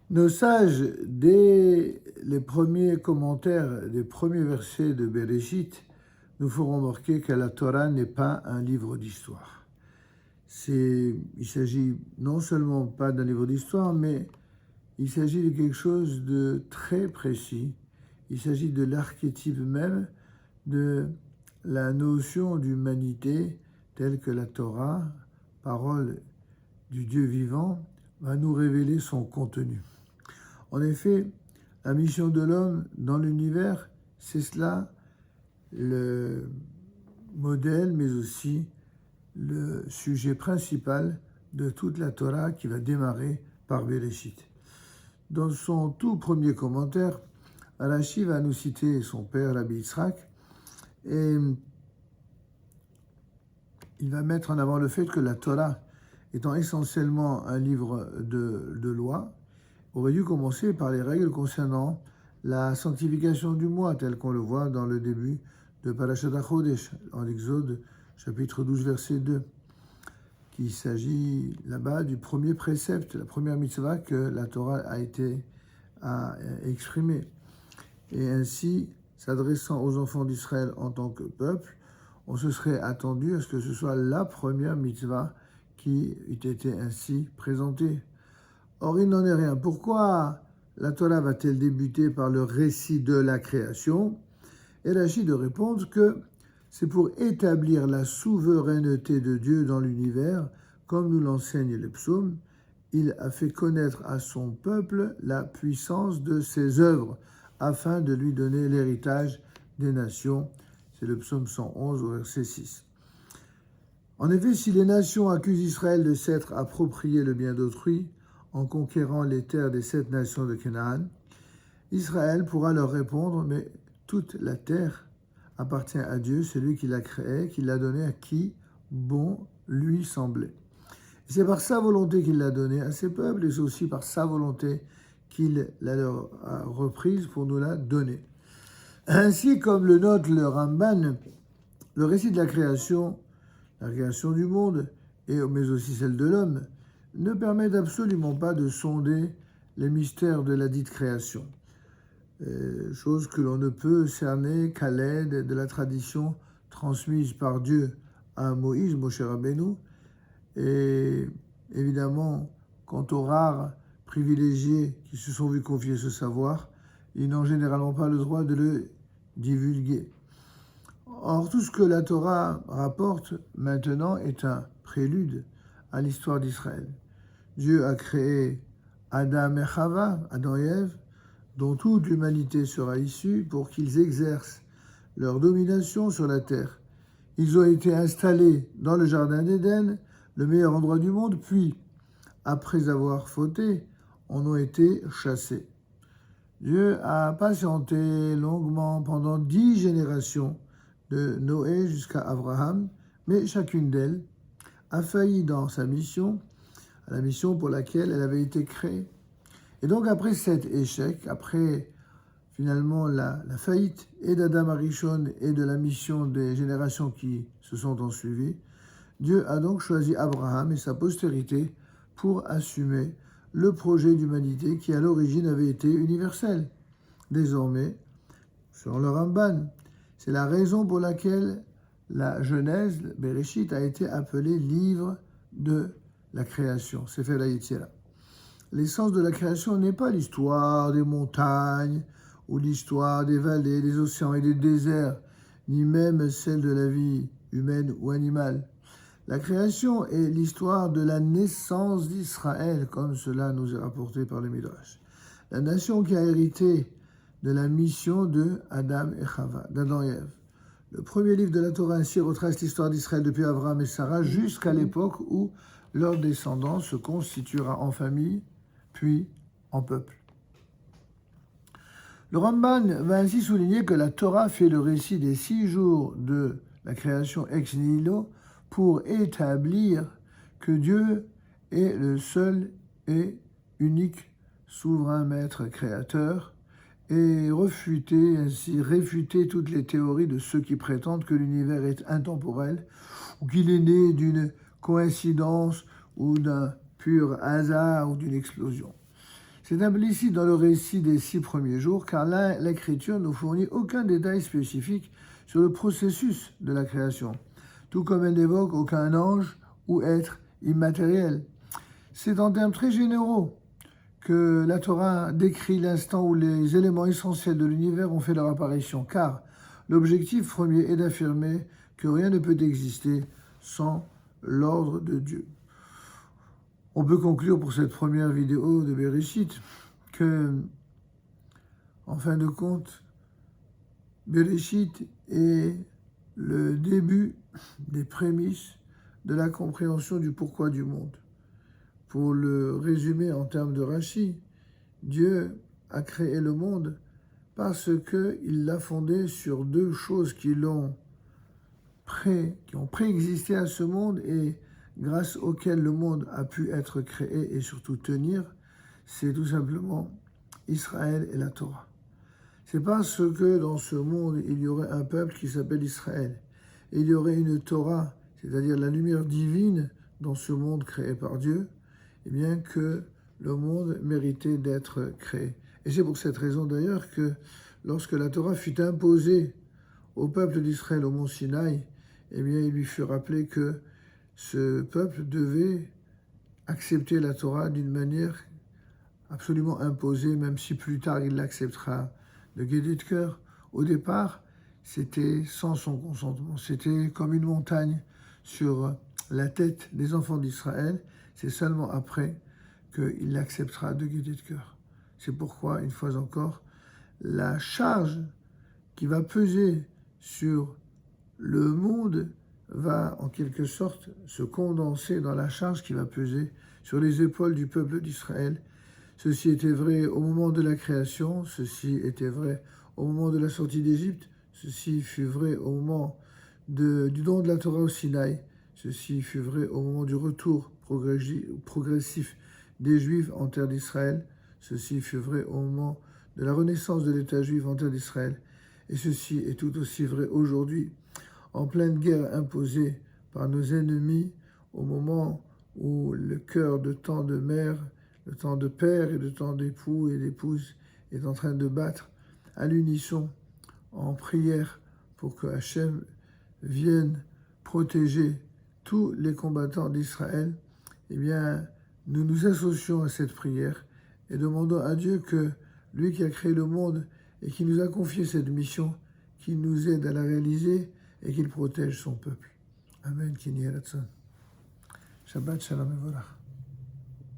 Nos sages, dès les premiers commentaires des premiers versets de Bereshit, nous font remarquer que la Torah n'est pas un livre d'histoire. Il s'agit non seulement pas d'un livre d'histoire, mais il s'agit de quelque chose de très précis. Il s'agit de l'archétype même de la notion d'humanité telle que la Torah, parole du Dieu vivant, va nous révéler son contenu. En effet, la mission de l'homme dans l'univers, c'est cela le modèle, mais aussi le sujet principal de toute la Torah qui va démarrer par Bereshit. Dans son tout premier commentaire, Rashi va nous citer son père, Rabbi Yitzhak, et il va mettre en avant le fait que la Torah, étant essentiellement un livre de loi, aurait dû commencer par les règles concernant la sanctification du mois, tel qu'on le voit dans le début de Parashat HaChodesh, en Exode, chapitre 12, verset 2, qu'il s'agit là-bas du premier précepte, la première mitzvah que la Torah a exprimée. Et ainsi, s'adressant aux enfants d'Israël en tant que peuple, on se serait attendu à ce que ce soit la première mitzvah qui eût été ainsi présentée. Or, il n'en est rien. Pourquoi la Torah va-t-elle débuter par le récit de la création? Et Rashi de répondre que c'est pour établir la souveraineté de Dieu dans l'univers, comme nous l'enseigne le psaume. Il a fait connaître à son peuple la puissance de ses œuvres, afin de lui donner l'héritage des nations. C'est le psaume 111 au verset 6. En effet, si les nations accusent Israël de s'être approprié le bien d'autrui, en conquérant les terres des 7 nations de Canaan, Israël pourra leur répondre, mais toute la terre appartient à Dieu, c'est lui qui l'a créée, qui l'a donnée à qui bon lui semblait. Et c'est par sa volonté qu'il l'a donnée à ses peuples, et c'est aussi par sa volonté qu'il la leur a reprise pour nous la donner. Ainsi, comme le note le Ramban, le récit de la création du monde, mais aussi celle de l'homme, ne permet absolument pas de sonder les mystères de la dite création, chose que l'on ne peut cerner qu'à l'aide de la tradition transmise par Dieu à Moïse, Moshe Rabbeinu, et évidemment, quant aux rares privilégiés qui se sont vus confier ce savoir, ils n'ont généralement pas le droit de le divulguer. Or, tout ce que la Torah rapporte maintenant est un prélude à l'histoire d'Israël. Dieu a créé Adam et Chava, Adam et Ève, dont toute l'humanité sera issue pour qu'ils exercent leur domination sur la terre. Ils ont été installés dans le jardin d'Éden, le meilleur endroit du monde, puis, après avoir fauté, en ont été chassés. Dieu a patienté longuement pendant 10 générations, de Noé jusqu'à Abraham, mais chacune d'elles a failli dans sa mission, à la mission pour laquelle elle avait été créée. Et donc après cet échec, après finalement la faillite et d'Adam Arishon et de la mission des générations qui se sont ensuivies, Dieu a donc choisi Abraham et sa postérité pour assumer le projet d'humanité qui à l'origine avait été universel. Désormais, selon le Ramban, c'est la raison pour laquelle la Genèse, Bereshit, a été appelée livre de la création, Sefer HaYetzirah. L'essence de la création n'est pas l'histoire des montagnes ou l'histoire des vallées, des océans et des déserts, ni même celle de la vie humaine ou animale. La création est l'histoire de la naissance d'Israël, comme cela nous est rapporté par le Midrash. La nation qui a hérité de la mission de Adam et Chava, d'Adam et Ève. Le premier livre de la Torah ainsi retrace l'histoire d'Israël depuis Abraham et Sarah jusqu'à l'époque où leur descendance se constituera en famille, puis en peuple. Le Ramban va ainsi souligner que la Torah fait le récit des 6 jours de la création ex nihilo pour établir que Dieu est le seul et unique souverain maître créateur et réfuter toutes les théories de ceux qui prétendent que l'univers est intemporel ou qu'il est né d'une coïncidence ou d'un pur hasard ou d'une explosion. C'est implicite dans le récit des 6 premiers jours, car l'Écriture ne fournit aucun détail spécifique sur le processus de la création, tout comme elle n'évoque aucun ange ou être immatériel. C'est en termes très généraux que la Torah décrit l'instant où les éléments essentiels de l'univers ont fait leur apparition, car l'objectif premier est d'affirmer que rien ne peut exister sans l'ordre de Dieu. On peut conclure pour cette première vidéo de Bereshit que, en fin de compte, Bereshit est le début des prémices de la compréhension du pourquoi du monde. Pour le résumer en termes de Rashi, Dieu a créé le monde parce qu'il l'a fondé sur 2 choses qui ont préexisté à ce monde et grâce auxquelles le monde a pu être créé et surtout tenir, c'est tout simplement Israël et la Torah. C'est parce que dans ce monde, il y aurait un peuple qui s'appelle Israël. Et il y aurait une Torah, c'est-à-dire la lumière divine dans ce monde créé par Dieu, et bien que le monde méritait d'être créé. Et c'est pour cette raison d'ailleurs que lorsque la Torah fut imposée au peuple d'Israël au mont Sinaï, eh bien il lui fut rappelé que ce peuple devait accepter la Torah d'une manière absolument imposée, même si plus tard il l'acceptera de gaieté de cœur. Au départ, c'était sans son consentement. C'était comme une montagne sur la tête des enfants d'Israël. C'est seulement après qu'il l'acceptera de gaieté de cœur. C'est pourquoi, une fois encore, la charge qui va peser sur le monde va en quelque sorte se condenser dans la charge qui va peser sur les épaules du peuple d'Israël. Ceci était vrai au moment de la création, ceci était vrai au moment de la sortie d'Égypte, ceci fut vrai au moment du don de la Torah au Sinaï, ceci fut vrai au moment du retour progressif des Juifs en terre d'Israël, ceci fut vrai au moment de la renaissance de l'État juif en terre d'Israël, et ceci est tout aussi vrai aujourd'hui, en pleine guerre imposée par nos ennemis, au moment où le cœur de tant de mères, de tant de pères et de tant d'époux et d'épouses est en train de battre à l'unisson en prière pour que Hachem vienne protéger tous les combattants d'Israël. Eh bien, nous nous associons à cette prière et demandons à Dieu que lui qui a créé le monde et qui nous a confié cette mission, qu'il nous aide à la réaliser et qu'il protège son peuple. Amen. Shabbat shalom et volach.